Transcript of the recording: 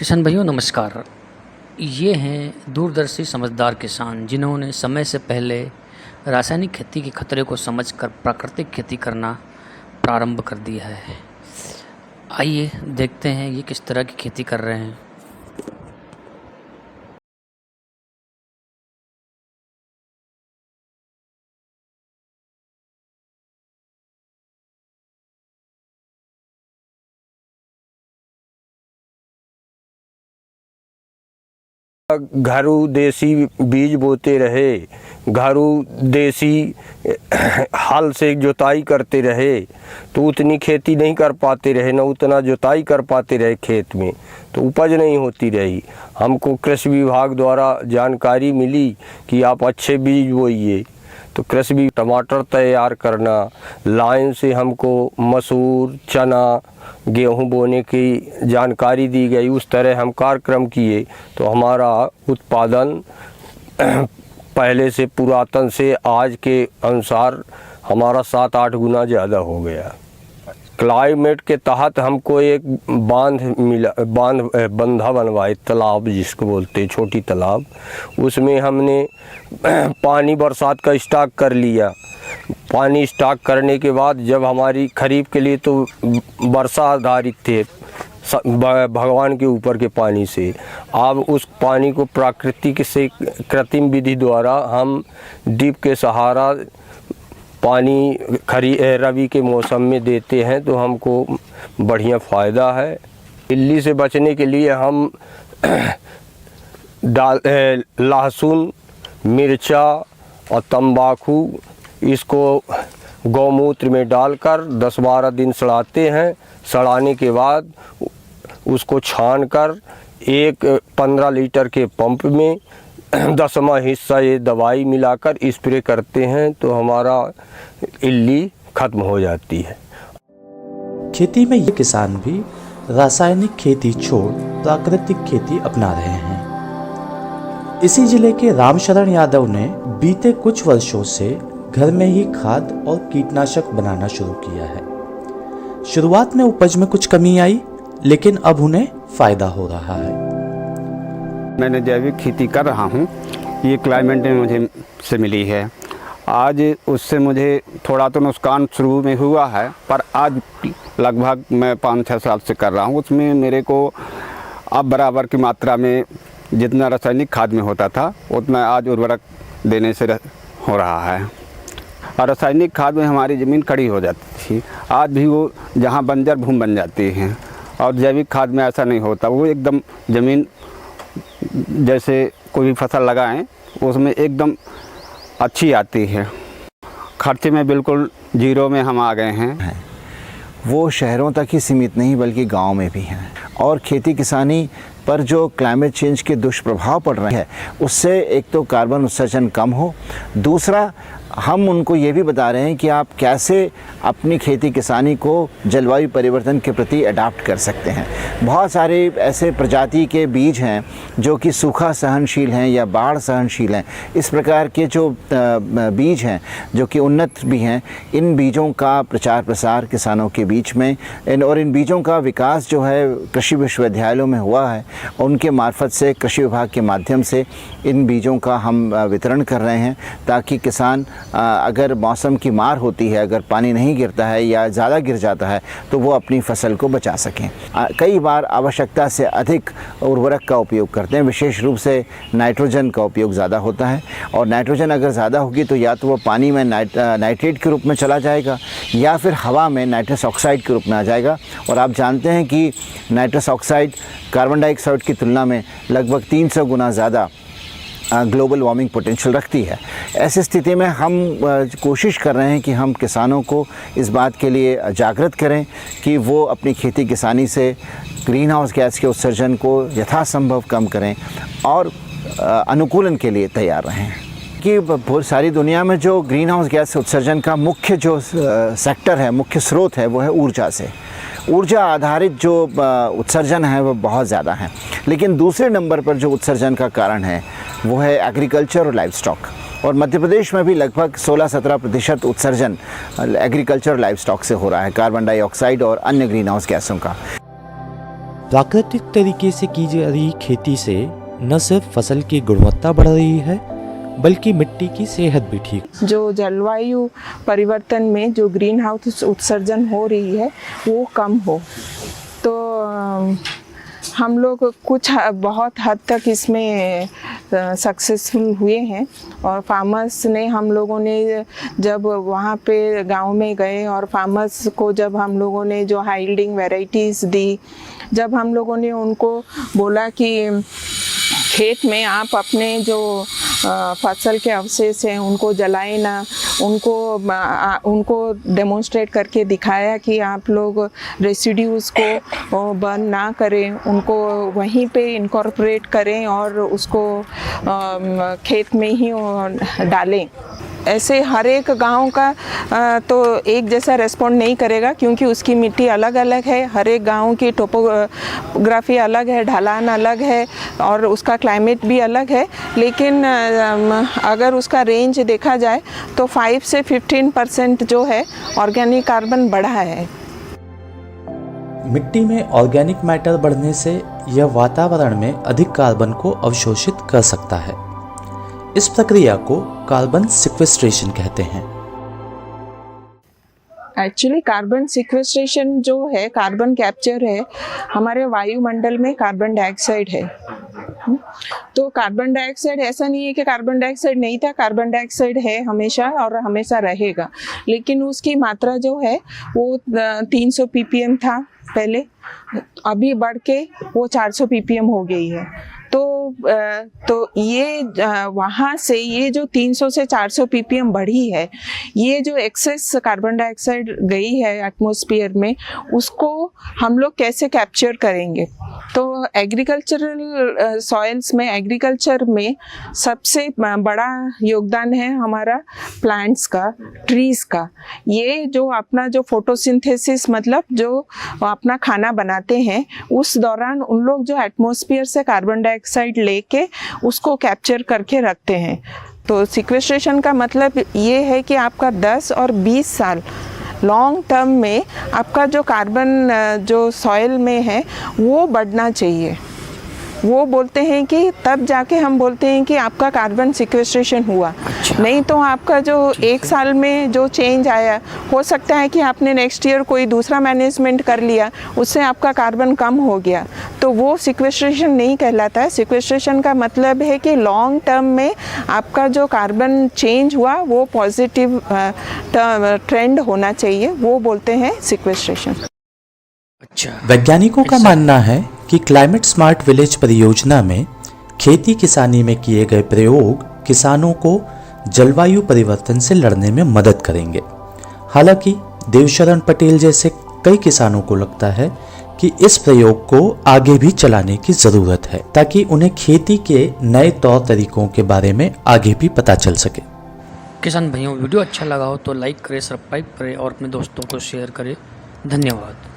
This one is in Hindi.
किसान भाइयों नमस्कार। ये हैं दूरदर्शी समझदार किसान जिन्होंने समय से पहले रासायनिक खेती के खतरे को समझकर प्राकृतिक खेती करना प्रारंभ कर दिया है। आइए देखते हैं ये किस तरह की खेती कर रहे हैं। घरू देसी बीज बोते रहे, घरू देसी हल से जुताई करते रहे तो उतनी खेती नहीं कर पाते रहे, न उतना जुताई कर पाते रहे खेत में, तो उपज नहीं होती रही। हमको कृषि विभाग द्वारा जानकारी मिली कि आप अच्छे बीज बोइए, तो कृषि भी टमाटर तैयार करना, लाइन से हमको मसूर चना गेहूं बोने की जानकारी दी गई। उस तरह हम कार्यक्रम किए तो हमारा उत्पादन पहले से पुरातन से आज के अनुसार हमारा 7-8 गुना ज़्यादा हो गया। क्लाइमेट के तहत हमको एक बंधा बनवाए, तालाब जिसको बोलते हैं, छोटी तालाब, उसमें हमने पानी बरसात का स्टॉक कर लिया। पानी स्टॉक करने के बाद जब हमारी खरीफ के लिए तो वर्षा आधारित थे भगवान के ऊपर के पानी से, अब उस पानी को प्राकृतिक से कृत्रिम विधि द्वारा हम डिप के सहारा पानी रबी के मौसम में देते हैं तो हमको बढ़िया फ़ायदा है। इल्ली से बचने के लिए हम लहसुन मिर्चा और तंबाकू इसको गौमूत्र में डालकर 10-12 दिन सड़ाते हैं। सड़ाने के बाद उसको छानकर 15 लीटर के पंप में 10वां हिस्सा ये दवाई मिलाकर स्प्रे करते हैं तो हमारा इल्ली खत्म हो जाती है। खेती में ये किसान भी रासायनिक खेती छोड़ प्राकृतिक खेती अपना रहे हैं। इसी जिले के रामशरण यादव ने बीते कुछ वर्षों से घर में ही खाद और कीटनाशक बनाना शुरू किया है। शुरुआत में उपज में कुछ कमी आई, लेकिन अब उन्हें फायदा हो रहा है। मैंने जैविक खेती कर रहा हूँ, ये क्लाइमेट में मुझे से मिली है। आज उससे मुझे थोड़ा तो नुकसान शुरू में हुआ है, पर आज लगभग मैं 5-6 साल से कर रहा हूँ। उसमें मेरे को अब बराबर की मात्रा में जितना रासायनिक खाद में होता था उतना आज उर्वरक देने से हो रहा है। और रासायनिक खाद में हमारी ज़मीन खड़ी हो जाती थी, आज भी वो जहाँ बंजर भूमि बन जाती है। और जैविक खाद में ऐसा नहीं होता, वो एकदम ज़मीन जैसे कोई भी फसल लगाएं उसमें एकदम अच्छी आती है। खर्चे में बिल्कुल जीरो में हम आ गए हैं। वो शहरों तक ही सीमित नहीं बल्कि गांव में भी हैं। और खेती किसानी पर जो क्लाइमेट चेंज के दुष्प्रभाव पड़ रहे हैं उससे एक तो कार्बन उत्सर्जन कम हो, दूसरा हम उनको ये भी बता रहे हैं कि आप कैसे अपनी खेती किसानी को जलवायु परिवर्तन के प्रति अडाप्ट कर सकते हैं। बहुत सारे ऐसे प्रजाति के बीज हैं जो कि सूखा सहनशील हैं या बाढ़ सहनशील हैं। इस प्रकार के जो बीज हैं जो कि उन्नत भी हैं, इन बीजों का प्रचार प्रसार किसानों के बीच में इन बीजों का विकास जो है कृषि विश्वविद्यालयों में हुआ है। उनके मार्फत से कृषि विभाग के माध्यम से इन बीजों का हम वितरण कर रहे हैं ताकि किसान अगर मौसम की मार होती है, अगर पानी नहीं गिरता है या ज़्यादा गिर जाता है तो वो अपनी फसल को बचा सकें। कई बार आवश्यकता से अधिक उर्वरक का उपयोग करते हैं, विशेष रूप से नाइट्रोजन का उपयोग ज़्यादा होता है। और नाइट्रोजन अगर ज़्यादा होगी तो या तो वो पानी में नाइट्रेट के रूप में चला जाएगा या फिर हवा में नाइट्रस ऑक्साइड के रूप में आ जाएगा। और आप जानते हैं कि नाइट्रस ऑक्साइड कार्बन डाइऑक्साइड की तुलना में लगभग 300 गुना ज़्यादा ग्लोबल वार्मिंग पोटेंशियल रखती है। ऐसी स्थिति में हम कोशिश कर रहे हैं कि हम किसानों को इस बात के लिए जागृत करें कि वो अपनी खेती किसानी से ग्रीन हाउस गैस के उत्सर्जन को यथासंभव कम करें और अनुकूलन के लिए तैयार रहें। कि बहुत सारी दुनिया में जो ग्रीन हाउस गैस उत्सर्जन का मुख्य जो सेक्टर है, मुख्य स्रोत है, वो है ऊर्जा से। ऊर्जा आधारित जो उत्सर्जन है वो बहुत ज़्यादा है, लेकिन दूसरे नंबर पर जो उत्सर्जन का कारण है वो है एग्रीकल्चर और लाइव स्टॉक। और मध्य प्रदेश में भी लगभग 16-17% उत्सर्जन एग्रीकल्चर और लाइव स्टॉक से हो रहा है, कार्बन डाइऑक्साइड और अन्य ग्रीन हाउस गैसों का। प्राकृतिक तरीके से की जा रही खेती से न सिर्फ फसल की गुणवत्ता बढ़ रही है बल्कि मिट्टी की सेहत भी ठीक। जो जलवायु परिवर्तन में जो ग्रीन हाउस उत्सर्जन हो रही है वो कम हो, तो हम लोग कुछ बहुत हद तक इसमें सक्सेसफुल हुए हैं। और फार्मर्स ने, हम लोगों ने जब वहाँ पे गांव में गए और फार्मर्स को जब हम लोगों ने जो हाई यील्डिंग वैरायटीज़ दी, जब हम लोगों ने उनको बोला कि खेत में आप अपने जो फसल के अवशेष हैं उनको जलाएं ना, उनको डेमोन्स्ट्रेट करके दिखाया कि आप लोग रेसिड्यूज़ को बर्न ना करें, उनको वहीं पे इनकॉर्पोरेट करें और उसको खेत में ही डालें। ऐसे हर एक गांव का तो एक जैसा रेस्पॉन्ड नहीं करेगा, क्योंकि उसकी मिट्टी अलग अलग है, हर एक गांव की टोपोग्राफी अलग है, ढलान अलग है और उसका क्लाइमेट भी अलग है। लेकिन अगर उसका रेंज देखा जाए तो 5 से 15% जो है ऑर्गेनिक कार्बन बढ़ा है। मिट्टी में ऑर्गेनिक मैटर बढ़ने से यह वातावरण में अधिक कार्बन को अवशोषित कर सकता है। इस प्रक्रिया को कार्बन सिक्वेस्ट्रेशन कहते हैं। एक्चुअली कार्बन सिक्वेस्ट्रेशन जो है, कार्बन कैप्चर है, हमारे वायुमंडल में कार्बन डाइऑक्साइड है। तो कार्बन डाइऑक्साइड, ऐसा नहीं है कि कार्बन डाइऑक्साइड नहीं था, कार्बन डाइऑक्साइड है हमेशा और हमेशा रहेगा, लेकिन उसकी मात्रा जो है वो 300 ppm था पहले, अभी बढ़ के वो 400 ppm हो गई है। तो ये वहाँ से ये जो 300 से 400 ppm बढ़ी है, ये जो एक्सेस कार्बन डाइऑक्साइड गई है एटमॉस्फेयर में, उसको हम लोग कैसे कैप्चर करेंगे। तो एग्रीकल्चरल सॉइल्स में, एग्रीकल्चर में सबसे बड़ा योगदान है हमारा प्लांट्स का, ट्रीज़ का। ये जो अपना जो फोटोसिंथेसिस, मतलब जो अपना खाना बनाते हैं, उस दौरान उन लोग जो एटमॉस्फेयर से कार्बन डाइऑक्साइड लेके उसको कैप्चर करके रखते हैं। तो सिक्वेस्ट्रेशन का मतलब ये है कि आपका 10 और 20 साल लॉन्ग टर्म में आपका जो कार्बन जो सॉइल में है वो बढ़ना चाहिए। वो बोलते हैं कि तब जाके हम बोलते हैं कि आपका कार्बन सिक्वेस्ट्रेशन हुआ। नहीं तो आपका जो एक साल में जो चेंज आया, हो सकता है कि आपने नेक्स्ट ईयर कोई दूसरा मैनेजमेंट कर लिया, उससे आपका कार्बन कम हो गया, तो वो सिक्वेस्ट्रेशन नहीं कहलाता है। सिक्वेस्ट्रेशन का मतलब है कि लॉन्ग टर्म में आपका जो कार्बन चेंज हुआ वो पॉजिटिव ट्रेंड होना चाहिए, वो बोलते हैं सिक्वेस्ट्रेशन। वैज्ञानिकों का मानना है कि क्लाइमेट स्मार्ट विलेज परियोजना में खेती किसानी में किए गए प्रयोग किसानों को जलवायु परिवर्तन से लड़ने में मदद करेंगे। हालांकि देवशरण पटेल जैसे कई किसानों को लगता है कि इस प्रयोग को आगे भी चलाने की ज़रूरत है, ताकि उन्हें खेती के नए तौर तरीकों के बारे में आगे भी पता चल सके। किसान भाइयों, वीडियो अच्छा लगा हो तो लाइक करें, सब्सक्राइब करें और अपने दोस्तों को शेयर करें। धन्यवाद।